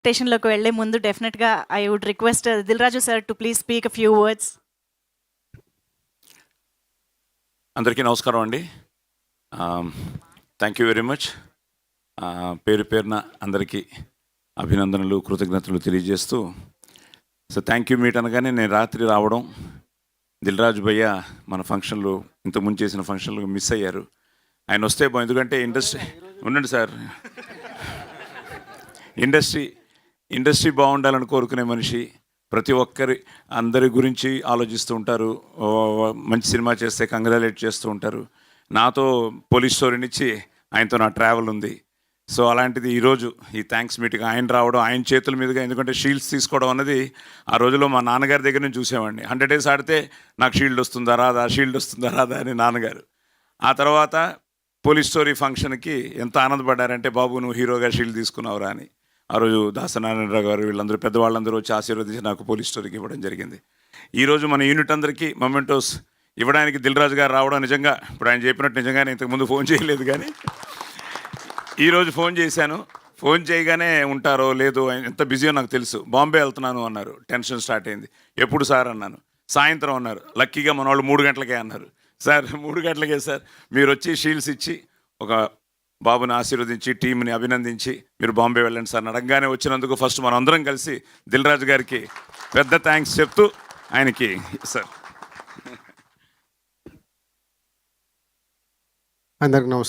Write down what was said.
స్టేషన్‌లోకి వెళ్ళే ముందు డెఫినెట్‌గా I would request Dil Raju sir to please speak a few words. అందరికీ నమస్కారం అండి. Thank you very much. పేరు పేరున అందరికీ అభినందనలు, కృతజ్ఞతలు తెలియజేస్తూ, సో థ్యాంక్ యూ మీట్ అనగానే నేను రాత్రి రావడం, దిల్ రాజు భయ్య మన ఫంక్షన్లు ఇంతకుముందు చేసిన ఫంక్షన్లు మిస్ అయ్యారు. ఆయన వస్తే ఎందుకంటే ఇండస్ట్రీ ఉండండి సార్, ఇండస్ట్రీ బాగుండాలని కోరుకునే మనిషి, ప్రతి ఒక్కరి అందరి గురించి ఆలోచిస్తూ ఉంటారు. మంచి సినిమా చేస్తే కంగ్రాచులేట్ చేస్తూ ఉంటారు. నాతో పోలీస్ స్టోరీ నుంచి ఆయనతో నా ట్రావెల్ ఉంది. సో అలాంటిది ఈరోజు ఈ థ్యాంక్స్ మీటింగ్ ఆయన రావడం, ఆయన చేతుల మీదుగా, ఎందుకంటే షీల్డ్స్ తీసుకోవడం అన్నది ఆ రోజుల్లో మా నాన్నగారి దగ్గర నుంచి చూసేవాడిని. 100 days ఆడితే నాకు షీల్డ్ వస్తుందా రాదా అని నాన్నగారు. ఆ తర్వాత పోలీస్ స్టోరీ ఫంక్షన్కి ఎంత ఆనందపడ్డారంటే, బాబు నువ్వు హీరోగా షీల్డ్ తీసుకున్నావురా అని. ఆ రోజు దాసనారాయణరావు గారు వీళ్ళందరూ పెద్దవాళ్ళందరూ వచ్చి ఆశీర్వదించి నాకు పోలీస్ స్టోరీకి ఇవ్వడం జరిగింది. ఈరోజు మన యూనిట్ అందరికీ మొమెంటోస్ ఇవ్వడానికి దిల్ రాజు గారు రావడం నిజంగా, ఇప్పుడు ఆయన చెప్పినట్టు నిజంగానే ఇంతకుముందు ఫోన్ చేయలేదు, కానీ ఈరోజు ఫోన్ చేశాను. ఫోన్ చేయగానే ఉంటారో లేదో, ఎంత బిజీయో నాకు తెలుసు. బాంబే వెళ్తున్నాను అన్నారు. టెన్షన్ స్టార్ట్ అయింది. ఎప్పుడు సార్ అన్నాను. సాయంత్రం అన్నారు. లక్కీగా మన వాళ్ళు 3 గంటలకే అన్నారు. సార్ 3 గంటలకే సార్, మీరు వచ్చి షీల్డ్స్ ఇచ్చి ఒక బాబుని ఆశీర్వదించి టీంని అభినందించి మీరు బాంబే వెళ్ళండి సార్ అడగగానే వచ్చినందుకు ఫస్ట్ మనం అందరం కలిసి దిల్ రాజు గారికి పెద్ద థ్యాంక్స్ చెప్తూ ఆయనకి సార్. అందరికి నమస్కారం.